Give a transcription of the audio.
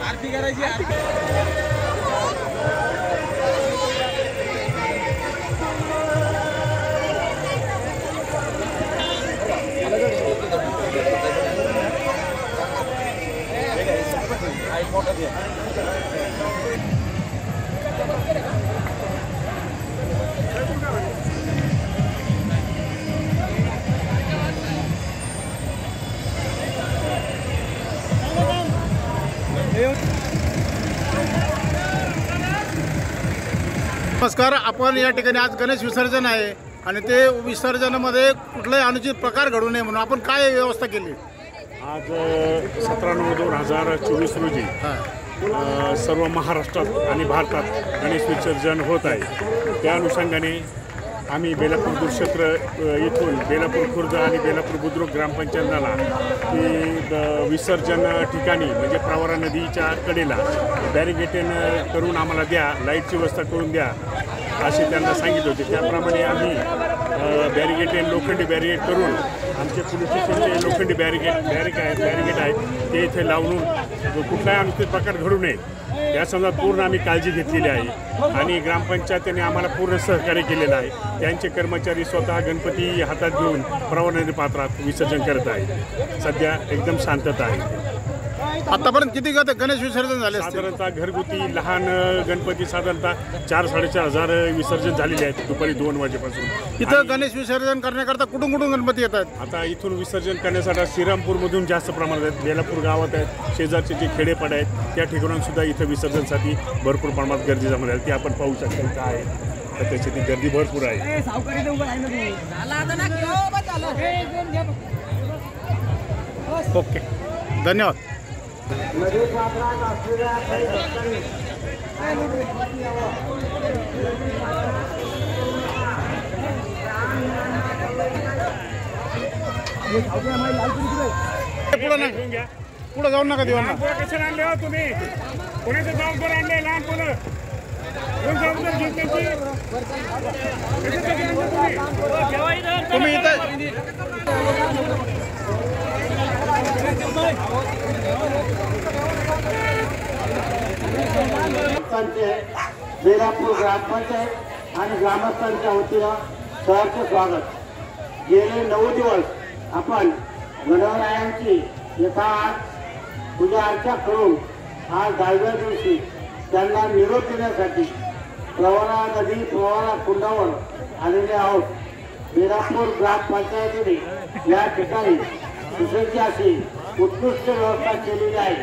आरती करायची नमस्कार। आपण या ठिकाणी आज गणेश विसर्जन आहे आणि ते विसर्जनामध्ये कुठलाही अनुचित प्रकार घडू नये म्हणून आपण काय व्यवस्था केली? आज 17/9/2024 रोजी सर्व महाराष्ट्रात आणि भारतात गणेश विसर्जन होत आहे। त्या अनुषंगाने आम्ही बेलापूर दुर्क्षेत्र इथून बेलापूर खुर्द आणि बेलापूर बुद्रुक ग्रामपंचायताला की विसर्जन ठिकाणी म्हणजे प्रवरा नदीच्या कडेला बॅरिगेटेन करून आम्हाला द्या, लाईटची व्यवस्था करून द्या असे त्यांना सांगितले होते। त्याप्रमाणे आम्ही बॅरिगेटेन लोखंडी बॅरिगेट करून आमचे पोलीस स्टेशनचे लोखंडी बॅरिगेट आहेत ते इथे लावून कुठलाही अनुचित प्रकार घडू नये या संदर्भात पूर्ण आम्ही काळजी घेतलेली आहे आणि ग्रामपंचायतीने आम्हाला पूर्ण सहकार्य केलेलं आहे। त्यांचे कर्मचारी स्वतः गणपती हातात घेऊन प्रवरा नदी पात्रात विसर्जन करत आहेत। सध्या एकदम शांतता आहे। आतापर्यंत किती गणेश विसर्जन झाले? साधारणतः घरगुती लहान गणपती साधारणतः 4-4.5 हजार विसर्जन झालेले आहेत दुपारी 2 वाजेपासून। इथं गणेश विसर्जन करण्याकरता कुठून गणपती येतात? आता इथून विसर्जन करण्यासाठी श्रीरामपूरमधून जास्त प्रमाणात आहेत, बेलापूर गावात आहेत, शेजारचे जे खेडेपाडे आहेत त्या ठिकाणून सुद्धा इथं विसर्जनसाठी भरपूर प्रमाणात गर्दी जमा आहे। ती आपण पाहू शकता इथं आहे, तर त्याची ती गर्दी भरपूर आहे। ओके, धन्यवाद। पुढे जाऊन नका देऊ ना। कशाला आणले हो तुम्ही? कोणाच्या जबाबदार आणले? लहान मुलं कोण जबाबदार घेतली? तुम्ही इथं बेलापूर ग्रामपंचायत आणि ग्रामस्थांच्या वतीनं सहर्ष स्वागत। गेले 9 दिवस आपण गणरायांची यथार्थ पूजा अर्चा करून आज 10व्या दिवशी त्यांना निरोप देण्यासाठी प्रवरा नदी प्रवरा कुंडावर आलेले आहोत। बेलापूर ग्रामपंचायतीने या ठिकाणी सुसज्ज अशी उत्कृष्ट व्यवस्था केलेली आहे।